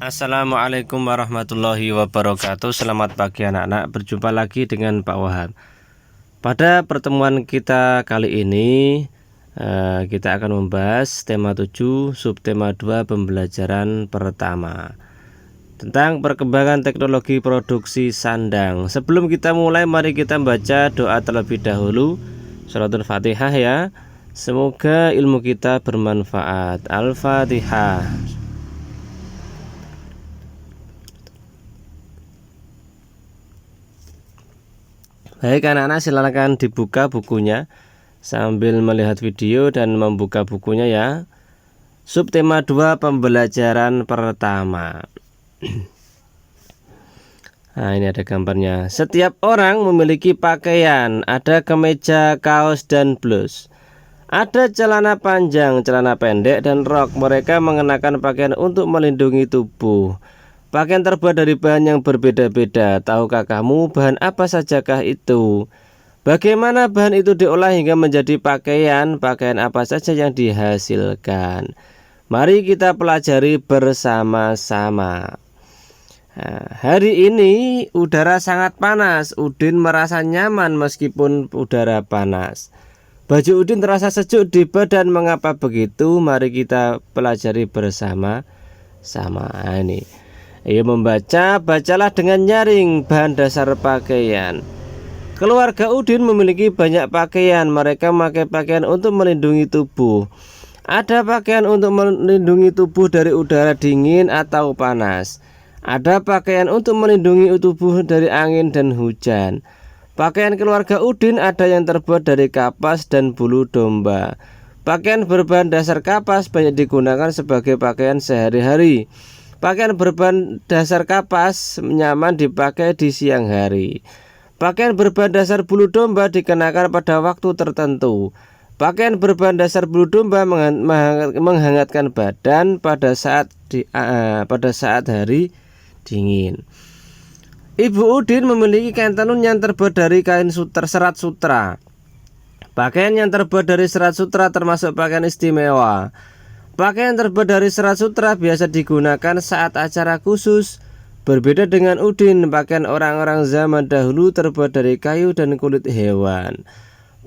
Assalamualaikum warahmatullahi wabarakatuh. Selamat pagi anak-anak. Berjumpa lagi dengan Pak Wahab. Pada pertemuan kita kali ini kita akan membahas tema 7 subtema 2 pembelajaran pertama tentang perkembangan teknologi produksi sandang. Sebelum kita mulai, mari kita baca doa terlebih dahulu, Sholatul Fatihah ya. Semoga ilmu kita bermanfaat. Al-Fatihah. Baik anak-anak, silakan dibuka bukunya sambil melihat video dan membuka bukunya ya. Subtema 2 pembelajaran pertama. Nah, ini ada gambarnya. Setiap orang memiliki pakaian, ada kemeja, kaos, dan blus. Ada celana panjang, celana pendek, dan rok. Mereka mengenakan pakaian untuk melindungi tubuh. Pakaian terbuat dari bahan yang berbeda-beda. Tahukah kamu bahan apa sajakah itu? Bagaimana bahan itu diolah hingga menjadi pakaian? Pakaian apa saja yang dihasilkan? Mari kita pelajari bersama-sama. Nah, hari ini udara sangat panas. Udin merasa nyaman meskipun udara panas. Baju Udin terasa sejuk di badan. Mengapa begitu? Mari kita pelajari bersama-sama. Ini. Ayo membaca, bacalah dengan nyaring bahan dasar pakaian. Keluarga Udin memiliki banyak pakaian. Mereka memakai pakaian untuk melindungi tubuh. Ada pakaian untuk melindungi tubuh dari udara dingin atau panas. Ada pakaian untuk melindungi tubuh dari angin dan hujan. Pakaian keluarga Udin ada yang terbuat dari kapas dan bulu domba. Pakaian berbahan dasar kapas banyak digunakan sebagai pakaian sehari-hari. Pakaian berbahan dasar kapas nyaman dipakai di siang hari. Pakaian berbahan dasar bulu domba dikenakan pada waktu tertentu. Pakaian berbahan dasar bulu domba menghangatkan badan pada saat hari dingin. Ibu Udin memiliki kain tenun yang terbuat dari kain serat sutra. Pakaian yang terbuat dari serat sutra termasuk pakaian istimewa. Pakaian terbuat dari serat sutra biasa digunakan saat acara khusus. Berbeda dengan Udin, pakaian orang-orang zaman dahulu terbuat dari kayu dan kulit hewan.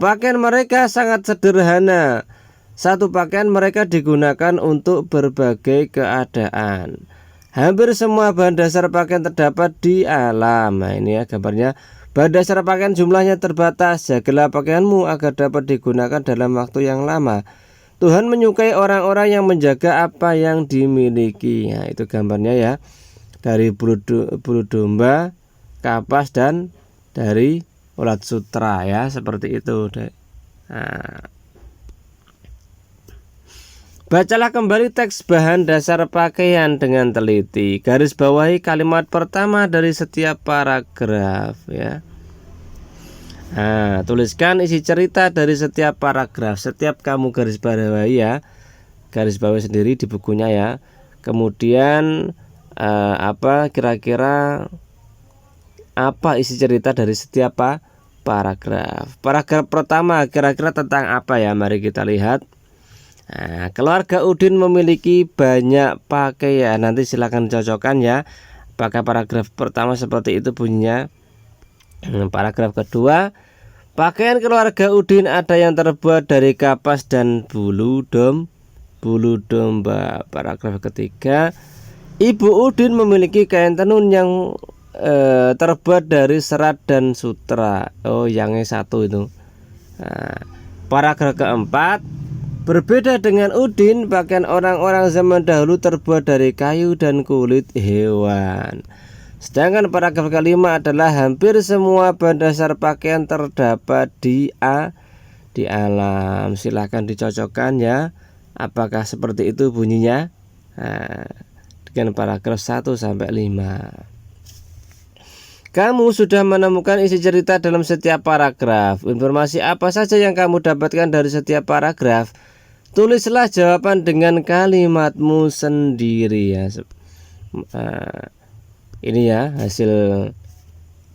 Pakaian mereka sangat sederhana. Satu pakaian mereka digunakan untuk berbagai keadaan. Hampir semua bahan dasar pakaian terdapat di alam. Nah, ini ya gambarnya. Bahan dasar pakaian jumlahnya terbatas. Jagalah pakaianmu agar dapat digunakan dalam waktu yang lama. Tuhan menyukai orang-orang yang menjaga apa yang dimiliki. Nah, itu gambarnya ya. Dari bulu domba, kapas, dan dari ulat sutra ya. Seperti itu. Nah. Bacalah kembali teks bahan dasar pakaian dengan teliti. Garis bawahi kalimat pertama dari setiap paragraf ya. Nah, tuliskan isi cerita dari setiap paragraf. Setiap kamu garis bawahi ya, garis bawahi sendiri di bukunya ya. Kemudian kira-kira apa isi cerita dari setiap paragraf. Paragraf pertama kira-kira tentang apa ya? Mari kita lihat. Nah, keluarga Udin memiliki banyak pakaian. Nanti silakan cocokkan ya. Apakah paragraf pertama seperti itu bunyinya? Paragraf kedua, pakaian keluarga Udin ada yang terbuat dari kapas dan bulu domba. Paragraf ketiga, Ibu Udin memiliki kain tenun yang terbuat dari serat dan sutra. Oh, yang satu itu. Nah, paragraf keempat, berbeda dengan Udin, pakaian orang-orang zaman dahulu terbuat dari kayu dan kulit hewan. Sedangkan paragraf kelima adalah hampir semua bahan dasar pakaian terdapat di alam. Silahkan dicocokkan ya. Apakah seperti itu bunyinya? Nah, dengan paragraf 1 sampai 5. Kamu sudah menemukan isi cerita dalam setiap paragraf. Informasi apa saja yang kamu dapatkan dari setiap paragraf? Tulislah jawaban dengan kalimatmu sendiri ya. Ini ya hasil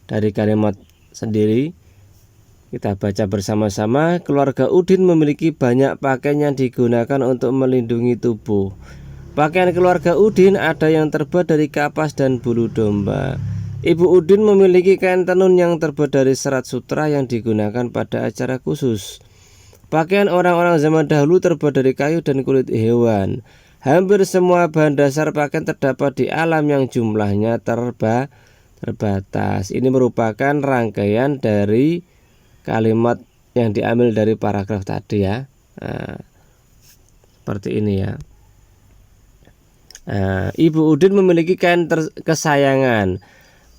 dari kalimat sendiri. Kita baca bersama-sama. Keluarga Udin memiliki banyak pakaian yang digunakan untuk melindungi tubuh. Pakaian keluarga Udin ada yang terbuat dari kapas dan bulu domba. Ibu Udin memiliki kain tenun yang terbuat dari serat sutra yang digunakan pada acara khusus. Pakaian orang-orang zaman dahulu terbuat dari kayu dan kulit hewan. Hampir semua bahan dasar pakaian terdapat di alam yang jumlahnya terbatas. Ini merupakan rangkaian dari kalimat yang diambil dari paragraf tadi ya. Seperti ini ya. Ibu Udin memiliki kain kesayangan.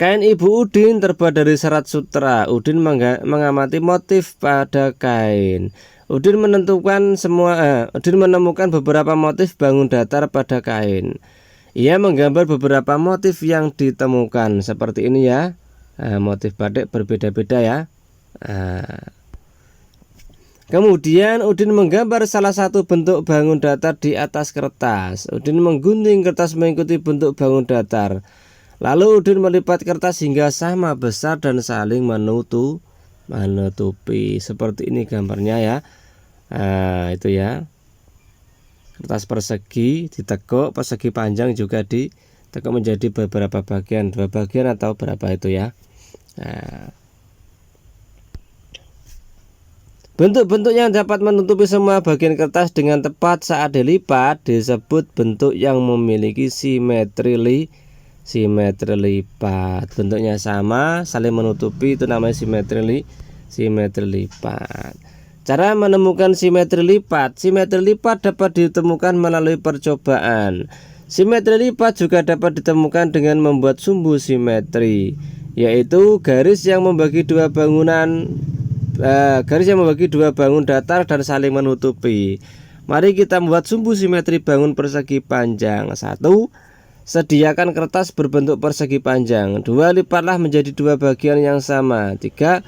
Kain Ibu Udin terbuat dari serat sutra. Udin mengamati motif pada kain. Udin menemukan beberapa motif bangun datar pada kain. Ia menggambar beberapa motif yang ditemukan seperti ini ya. Motif batik berbeda-beda ya. Kemudian Udin menggambar salah satu bentuk bangun datar di atas kertas. Udin menggunting kertas mengikuti bentuk bangun datar. Lalu Udin melipat kertas hingga sama besar dan saling menutupi. Seperti ini gambarnya ya. Itu ya. Kertas persegi ditekuk, persegi panjang juga ditekuk menjadi beberapa bagian, 2 bagian atau berapa itu ya. Bentuk-bentuk yang dapat menutupi semua bagian kertas dengan tepat saat dilipat disebut bentuk yang memiliki simetri lipat. Bentuknya sama, saling menutupi, itu namanya simetri lipat. Cara menemukan simetri lipat. Simetri lipat dapat ditemukan melalui percobaan. Simetri lipat juga dapat ditemukan dengan membuat sumbu simetri, yaitu garis yang membagi dua bangun datar dan saling menutupi. Mari kita membuat sumbu simetri bangun persegi panjang. 1. Sediakan kertas berbentuk persegi panjang. 2. Lipatlah menjadi 2 bagian yang sama. 3.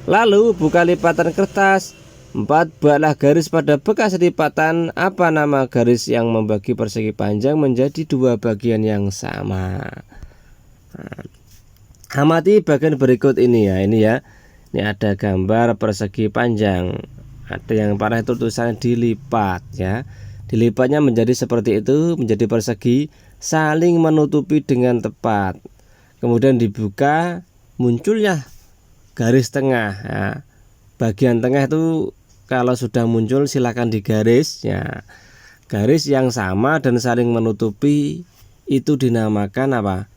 Lalu buka lipatan kertas. 4. Buatlah garis pada bekas lipatan. Apa nama garis yang membagi persegi panjang menjadi 2 bagian yang sama? Amati bagian berikut ini ya. Ini ada gambar persegi panjang. Ada yang parah itu tulisannya dilipat ya. Dilipatnya menjadi seperti itu, menjadi persegi saling menutupi dengan tepat. Kemudian dibuka, munculnya garis tengah ya. Bagian tengah itu kalau sudah muncul silakan digaris ya. Garis yang sama dan saling menutupi itu dinamakan apa?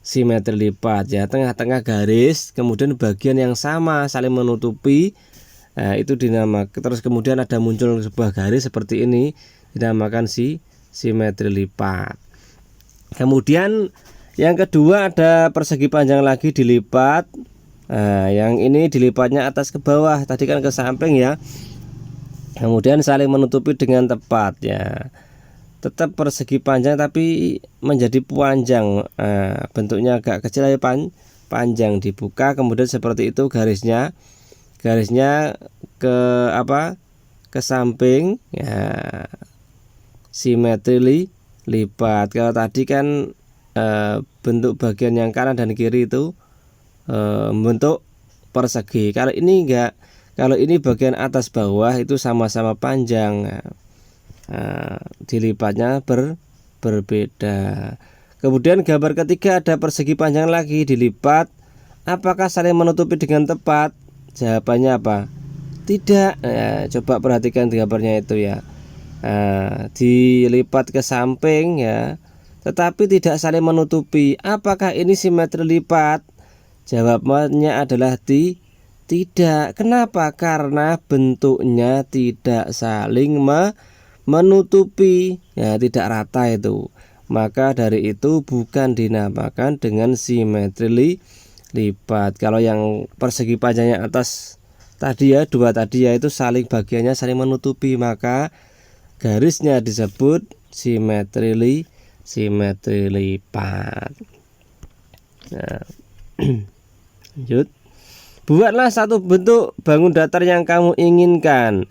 Simetri lipat ya. Tengah-tengah garis, kemudian bagian yang sama saling menutupi, itu dinamakan. Terus kemudian ada muncul sebuah garis seperti ini, dinamakan simetri lipat. Kemudian yang kedua ada persegi panjang lagi dilipat. Yang ini dilipatnya atas ke bawah, tadi kan ke samping ya. Kemudian saling menutupi dengan tepat ya. Tetap persegi panjang tapi menjadi panjang. Bentuknya agak kecil ya, panjang. Dibuka kemudian seperti itu garisnya ke samping ya. Simetri lipat. Kalau tadi kan bentuk bagian yang kanan dan kiri itu membentuk persegi. Kalau ini enggak. Kalau ini bagian atas bawah itu sama-sama panjang. Dilipatnya berbeda. Kemudian gambar ketiga ada persegi panjang lagi dilipat. Apakah saling menutupi dengan tepat? Jawabannya apa? Tidak. Coba perhatikan gambarnya itu ya. Dilipat ke samping ya, tetapi tidak saling menutupi. Apakah ini simetri lipat? Jawabannya adalah tidak. Kenapa? Karena bentuknya tidak saling menutupi ya, tidak rata itu. Maka dari itu bukan dinamakan dengan simetri lipat. Kalau yang persegi panjangnya atas tadi ya, 2 tadi ya, itu saling bagiannya saling menutupi, maka garisnya disebut simetri lipat. Nah, lanjut. Buatlah satu bentuk bangun datar yang kamu inginkan.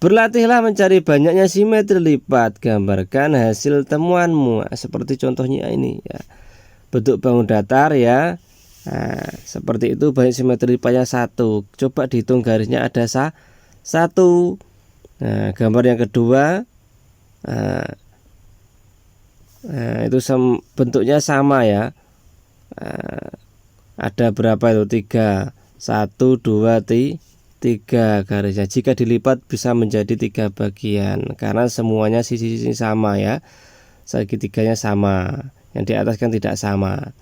Berlatihlah mencari banyaknya simetri lipat. Gambarkan hasil temuanmu. Seperti contohnya ini ya. Bentuk bangun datar ya. Seperti itu, banyak simetri lipatnya 1. Coba dihitung garisnya ada 1. Gambar yang kedua, Nah, itu bentuknya sama ya. Ada berapa itu? 3, 1, 2, 3 garisnya. Jika dilipat bisa menjadi 3 bagian karena semuanya sisi-sisi sama ya. Segitiganya sama. Yang di atas kan tidak sama.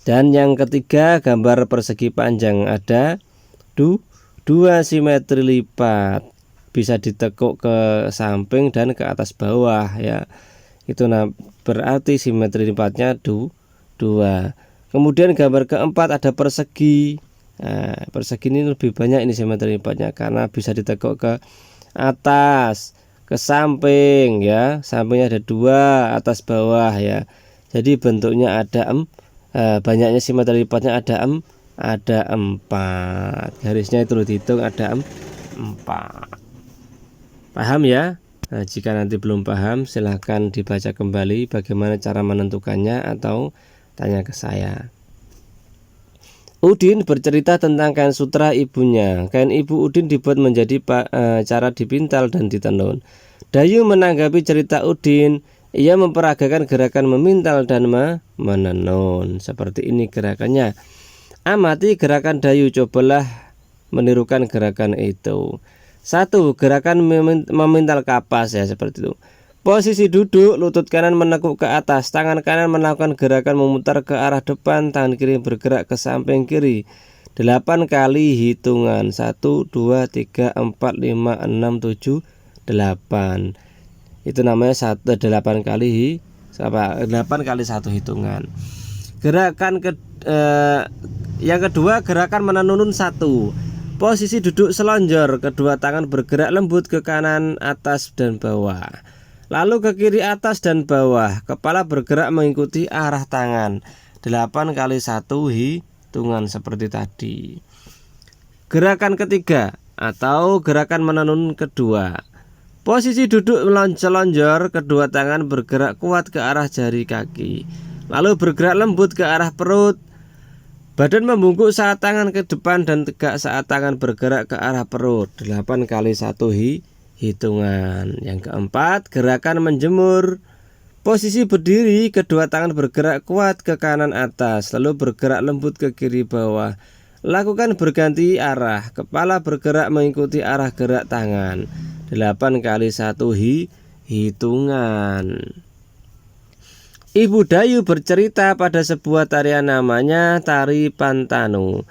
Dan yang ketiga, gambar persegi panjang. Ada 2 simetri lipat, bisa ditekuk ke samping dan ke atas bawah ya. Itu berarti simetri lipatnya 2. Kemudian gambar keempat ada persegi. Nah, persegi ini lebih banyak ini simetri lipatnya karena bisa ditekuk ke atas, ke samping ya. Sampingnya ada 2, atas bawah ya. Jadi bentuknya ada banyaknya simetri lipatnya ada 4. Garisnya itu dihitung ada 4. Paham ya? Nah, jika nanti belum paham silahkan dibaca kembali bagaimana cara menentukannya atau tanya ke saya. Udin bercerita tentang kain sutra ibunya. Kain ibu Udin dibuat menjadi cara dipintal dan ditenun. Dayu menanggapi cerita Udin. Ia memperagakan gerakan memintal dan menenun. Seperti ini gerakannya. Amati gerakan Dayu, cobalah menirukan gerakan itu. 1. Gerakan memintal kapas ya, seperti itu. Posisi duduk, lutut kanan menekuk ke atas, tangan kanan melakukan gerakan memutar ke arah depan, tangan kiri bergerak ke samping kiri. 8 kali hitungan. 1, 2, 3, 4, 5, 6, 7, 8. Itu namanya 8 kali 8 kali 1 hitungan. Gerakan yang kedua, gerakan menenun 1. Posisi duduk selonjor, kedua tangan bergerak lembut ke kanan, atas dan bawah. Lalu ke kiri, atas dan bawah. Kepala bergerak mengikuti arah tangan. 8 kali 1 hitungan seperti tadi. Gerakan ketiga atau gerakan menenun kedua. Posisi duduk selonjor, kedua tangan bergerak kuat ke arah jari kaki. Lalu bergerak lembut ke arah perut. Badan membungkuk saat tangan ke depan dan tegak saat tangan bergerak ke arah perut. 8 kali 1 hitungan. Yang keempat, gerakan menjemur. Posisi berdiri, kedua tangan bergerak kuat ke kanan atas, lalu bergerak lembut ke kiri bawah. Lakukan berganti arah. Kepala bergerak mengikuti arah gerak tangan. 8 kali 1 hitungan. Ibu Dayu bercerita pada sebuah tarian namanya tari Pantanu.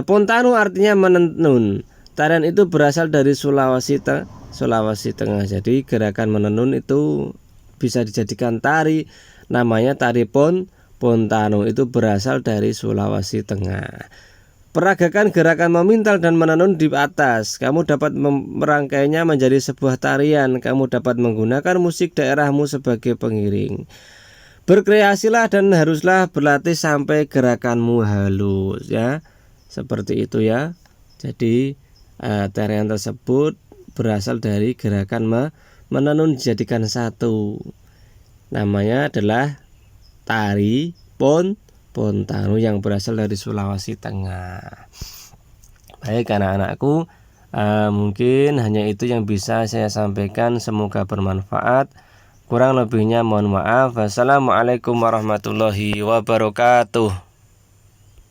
Pontanu artinya menenun. Tarian itu berasal dari Sulawesi Tengah. Jadi gerakan menenun itu bisa dijadikan tari, namanya tari Pontanu. Itu berasal dari Sulawesi Tengah. Peragakan gerakan memintal dan menenun di atas. Kamu dapat merangkainya menjadi sebuah tarian. Kamu dapat menggunakan musik daerahmu sebagai pengiring. Berkreasilah dan haruslah berlatih sampai gerakanmu halus ya. Seperti itu ya. Jadi tarian tersebut berasal dari gerakan menenun dijadikan satu. Namanya adalah tari Pontanu yang berasal dari Sulawesi Tengah. Baik anak-anakku, mungkin hanya itu yang bisa saya sampaikan. Semoga bermanfaat. Kurang lebihnya mohon maaf. Wassalamualaikum warahmatullahi wabarakatuh.